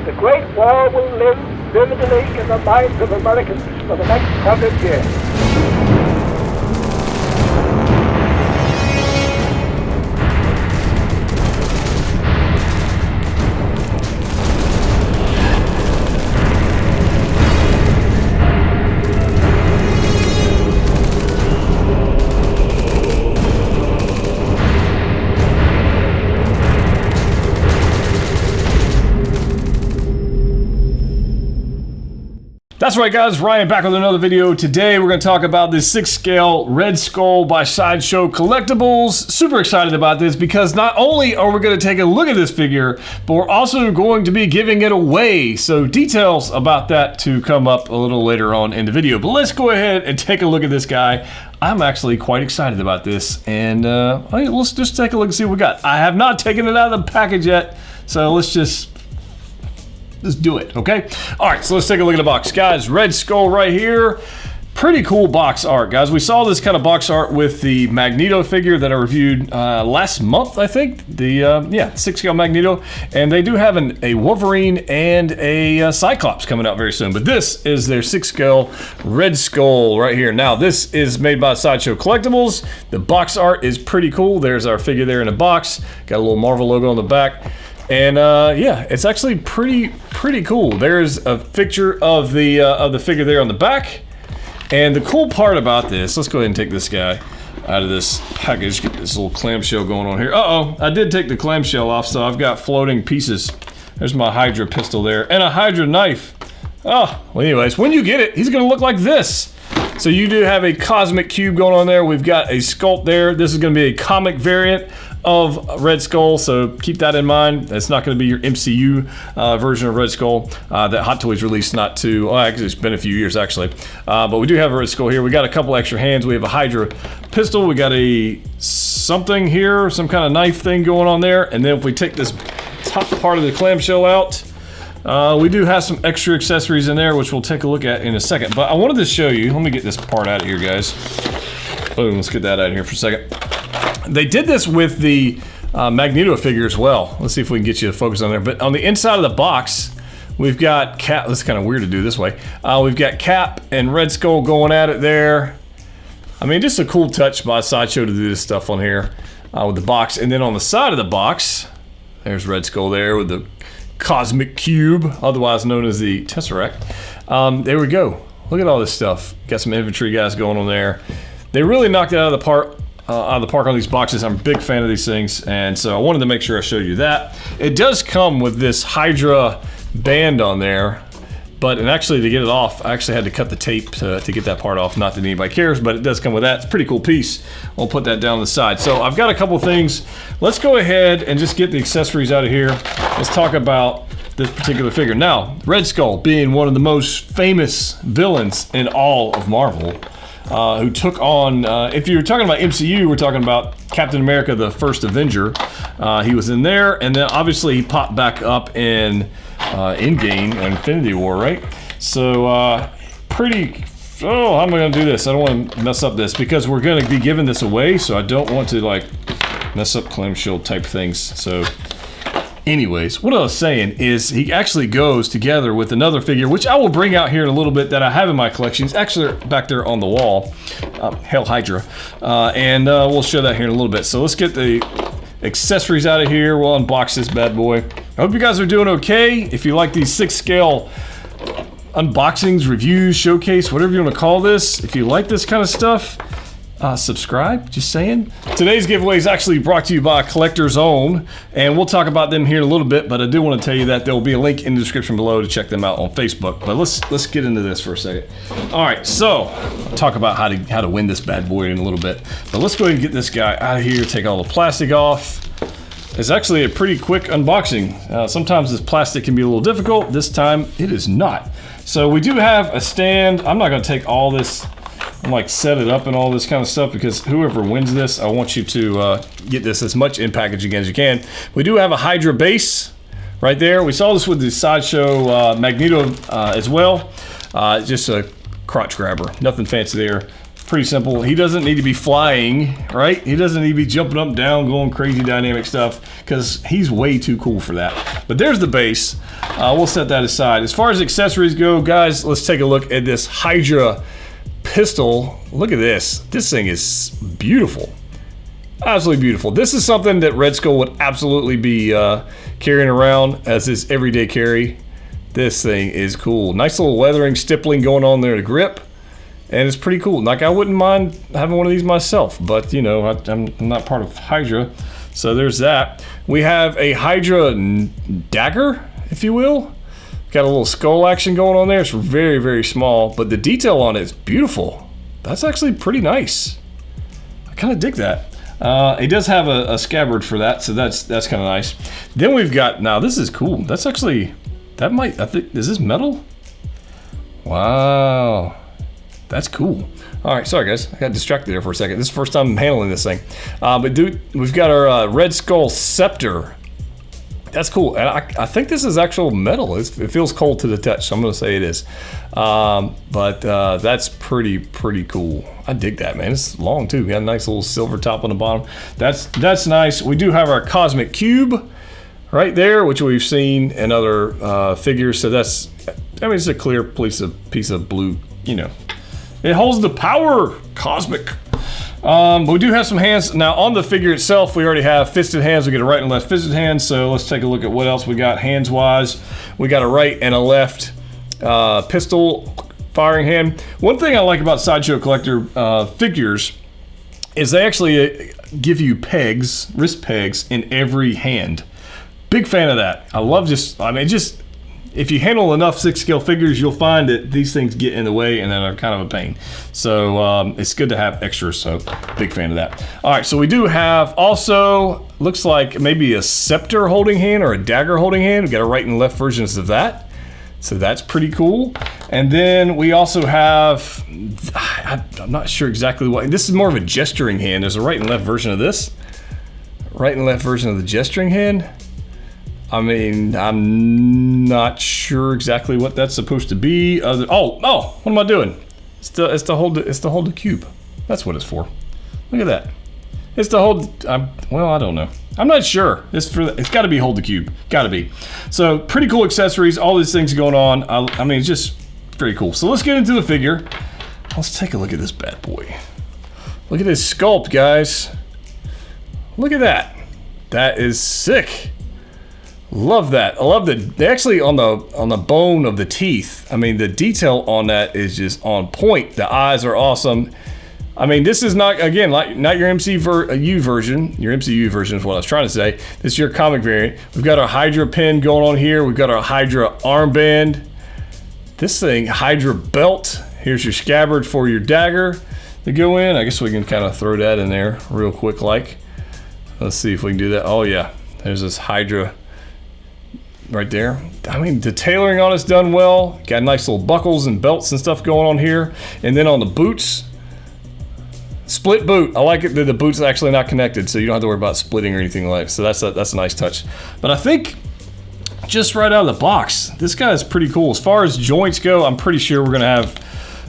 The Great War will live vividly in the minds of Americans for the next 100 years. That's right, guys. Ryan back with another video. Today we're going to talk about this 6 scale Red Skull by Sideshow Collectibles. Super excited about this because not only are we going to take a look at this figure, but we're also going to be giving it away. So details about that to come up a little later on in the video. But let's go ahead and take a look at this guy. I'm actually quite excited about this. And let's just take a look and see what we got. I have not taken it out of the package yet, so let's do it, okay? All right, so let's take a look at the box. Guys, Red Skull right here. Pretty cool box art, guys. We saw this kind of box art with the Magneto figure that I reviewed last month, I think. The 6 scale Magneto. And they do have a Wolverine and a Cyclops coming out very soon. But this is their 6 scale Red Skull right here. Now, this is made by Sideshow Collectibles. The box art is pretty cool. There's our figure there in the box. Got a little Marvel logo on the back. And yeah, it's actually pretty cool. There's a picture of the figure there on the back. And the cool part about this, let's go ahead and take this guy out of this package. Get this little clamshell going on here. Uh-oh, I did take the clamshell off, so I've got floating pieces. There's my Hydra pistol there, and a Hydra knife. Oh, well anyways, when you get it, he's gonna look like this. So you do have a cosmic cube going on there. We've got a sculpt there. This is gonna be a comic variant of Red Skull, so keep that in mind. It's not going to be your MCU version of Red Skull that Hot Toys released not too, well, actually it's been a few years actually. But we do have a Red Skull here. We got a couple extra hands. We have a Hydra pistol. We got a something here, some kind of knife thing going on there. And then if we take this top part of the clamshell out, we do have some extra accessories in there, which we'll take a look at in a second. But I wanted to show you, let me get this part out of here, guys. Boom, let's get that out of here for a second. They did this with the Magneto figure as well. Let's see if we can get you to focus on there. But on the inside of the box, we've got Cap. This is kind of weird to do this way. We've got Cap and Red Skull going at it there. I mean, just a cool touch by Sideshow to do this stuff on here with the box. And then on the side of the box, there's Red Skull there with the Cosmic Cube, otherwise known as the Tesseract. There we go. Look at all this stuff. Got some infantry guys going on there. They really knocked it out of the park. On these boxes. I'm a big fan of these things, and so I wanted to make sure I showed you that. It does come with this Hydra band on there, and actually to get it off, I actually had to cut the tape to get that part off. Not that anybody cares, but it does come with that. It's a pretty cool piece. I'll put that down on the side. So I've got a couple things. Let's go ahead and just get the accessories out of here. Let's talk about this particular figure. Now, Red Skull being one of the most famous villains in all of Marvel, who took on, if you're talking about MCU, we're talking about Captain America, the First Avenger. He was in there, and then obviously he popped back up in Endgame, Infinity War, right? So, how am I gonna do this? I don't want to mess up this, because we're gonna be giving this away, so I don't want to, like, mess up clamshell type things, so... Anyways, what I was saying is he actually goes together with another figure, which I will bring out here in a little bit, that I have in my collection. It's actually back there on the wall, Hail Hydra, and we'll show that here in a little bit. So let's get the accessories out of here. We'll unbox this bad boy. I hope you guys are doing okay. If you like these 6 scale unboxings, reviews, showcase, whatever you want to call this, if you like this kind of stuff, subscribe, just saying. Today's giveaway is actually brought to you by Collector's Own, and we'll talk about them here in a little bit, but I do want to tell you that there will be a link in the description below to check them out on Facebook. But let's get into this for a second. All right, so I'll talk about how to win this bad boy in a little bit. But let's go ahead and get this guy out of here, take all the plastic off. It's actually a pretty quick unboxing. Sometimes this plastic can be a little difficult. This time it is not. So we do have a stand. I'm not going to take all this and like set it up and all this kind of stuff, because whoever wins this, I want you to get this as much in packaging as you can. We do have a Hydra base right there. We saw this with the Sideshow Magneto as well. Just a crotch grabber, nothing fancy there. pretty simple. He doesn't need to be flying, right? He doesn't need to be jumping up and down, going crazy dynamic stuff, because he's way too cool for that. But there's the base. We'll set that aside. As far as accessories go, guys, let's take a look at this Hydra Pistol. Look at this. This thing is beautiful. Absolutely beautiful. This is something that Red Skull would absolutely be carrying around as his everyday carry. This thing is cool. Nice little weathering, stippling going on there to grip. And it's pretty cool. Like, I wouldn't mind having one of these myself, but you know, I'm not part of Hydra. So there's that. We have a Hydra dagger, if you will. Got a little skull action going on there. It's very, very small, but the detail on it is beautiful. That's actually pretty nice. I kind of dig that. It does have a scabbard for that, so that's kind of nice. Then we've got, now this is cool. That's actually, I think, is this metal? Wow, that's cool. All right, sorry guys, I got distracted there for a second. This is the first time I'm handling this thing. But dude, we've got our Red Skull Scepter. That's cool, and I think this is actual metal. It feels cold to the touch, so I'm gonna say it is. But that's pretty cool. I dig that, man. It's long too. Got a nice little silver top on the bottom. That's nice. We do have our Cosmic Cube right there, which we've seen in other figures. So that's, I mean, it's a clear piece of blue. You know, it holds the power, cosmic. But we do have some hands. Now on the figure itself, we already have fisted hands. We get a right and left fisted hand. So let's take a look at what else we got hands-wise. We got a right and a left pistol firing hand. One thing I like about Sideshow Collector figures is they actually give you pegs, wrist pegs, in every hand. Big fan of that. I love if you handle enough 6-scale figures, you'll find that these things get in the way and then are kind of a pain. So it's good to have extras, so big fan of that. All right, so we do have also, looks like maybe a scepter holding hand or a dagger holding hand. We got a right and left versions of that. So that's pretty cool. And then we also have, I'm not sure exactly what, this is more of a gesturing hand. There's a right and left version of this. Right and left version of the gesturing hand. I mean, I'm not sure exactly what that's supposed to be. Oh, what am I doing? It's to hold the cube. That's what it's for. Look at that. It's to hold. Well, I don't know. I'm not sure. It's got to be hold the cube. Got to be. So pretty cool accessories. All these things going on. I mean, it's just pretty cool. So let's get into the figure. Let's take a look at this bad boy. Look at this sculpt, guys. Look at that. That is sick. Love that. I love that. They actually on the bone of the teeth. I mean, the detail on that is just on point. The eyes are awesome. I mean, this is not, again, not your MCU version. Your MCU version is what I was trying to say. This is your comic variant. We've got our Hydra pin going on here. We've got our Hydra armband. This thing, Hydra Belt. Here's your scabbard for your dagger to go in. I guess we can kind of throw that in there real quick like. Let's see if we can do that. Oh yeah, there's this Hydra right there. I mean, the tailoring on it's done well. Got nice little buckles and belts and stuff going on here. And then on the boots, split boot. I like it that the boot's actually not connected, so you don't have to worry about splitting or anything like that. So that's a nice touch. But I think just right out of the box, this guy is pretty cool. As far as joints go, I'm pretty sure we're gonna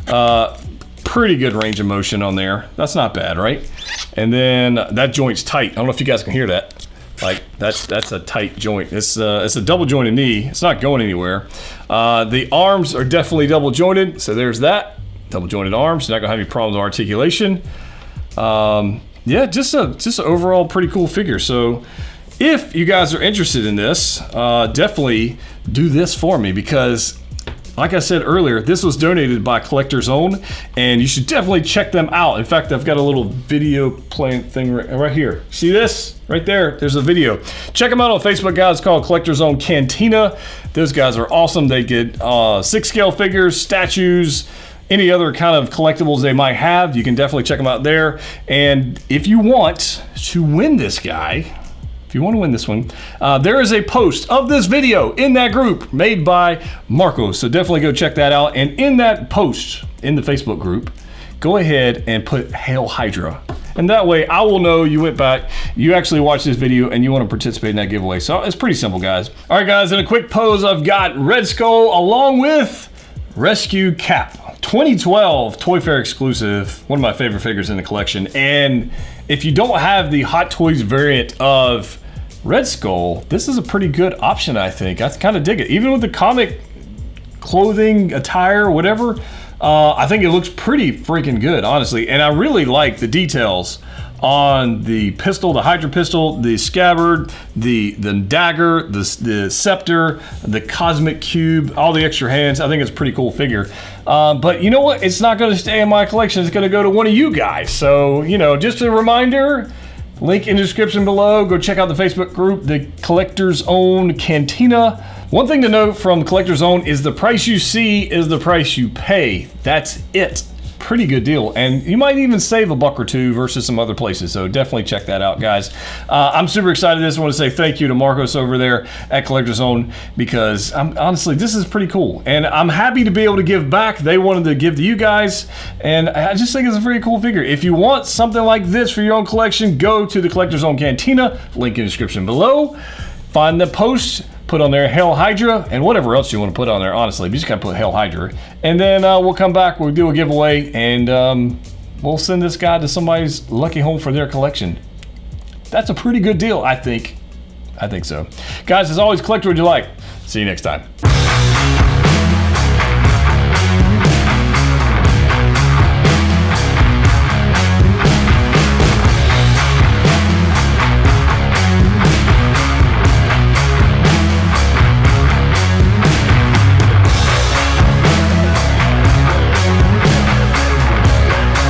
have pretty good range of motion on there. That's not bad, right? And then that joint's tight. I don't know if you guys can hear that. Like that's a tight joint. It's a double jointed knee. It's not going anywhere. The arms are definitely double jointed. So there's that. Double jointed arms. You're not gonna have any problems with articulation. Yeah, just an overall pretty cool figure. So if you guys are interested in this, definitely do this for me, because like I said earlier, this was donated by Collector's Own, and you should definitely check them out. In fact, I've got a little video playing thing right here. See this? Right there, there's a video. Check them out on Facebook, guys. It's called Collector's Own Cantina. Those guys are awesome. They get 6-scale figures, statues, any other kind of collectibles they might have. You can definitely check them out there. And if you want to win this guy, if you want to win this one, there is a post of this video in that group made by Marco. So definitely go check that out. And in that post in the Facebook group, go ahead and put Hail Hydra. And that way I will know you went back, you actually watched this video and you want to participate in that giveaway. So it's pretty simple, guys. All right, guys, in a quick pose, I've got Red Skull along with Rescue Cap. 2012 Toy Fair exclusive, one of my favorite figures in the collection. And if you don't have the Hot Toys variant of Red Skull, this is a pretty good option, I think. I kind of dig it. Even with the comic clothing, attire, whatever, I think it looks pretty freaking good, honestly. And I really like the details on the pistol, the Hydra Pistol, the scabbard, the dagger, the scepter, the cosmic cube, all the extra hands. I think it's a pretty cool figure. But you know what? It's not going to stay in my collection. It's going to go to one of you guys. So, you know, just a reminder, link in the description below. Go check out the Facebook group, the Collector's Own Cantina. One thing to note from Collector's Own is the price you see is the price you pay. That's it. Pretty good deal, and you might even save a buck or two versus some other places, so definitely check that out, guys. I'm super excited for this. I want to say thank you to Marcos over there at Collector's Own, because honestly, this is pretty cool, and I'm happy to be able to give back. They wanted to give to you guys, and I just think it's a very cool figure. If you want something like this for your own collection, go to the Collector's Own Cantina, link in the description below. Find the post, put on there Hail Hydra, and whatever else you want to put on there, honestly. You just gotta put Hail Hydra. And then we'll come back, we'll do a giveaway, and we'll send this guy to somebody's lucky home for their collection. That's a pretty good deal, I think. I think so. Guys, as always, collect what you like. See you next time.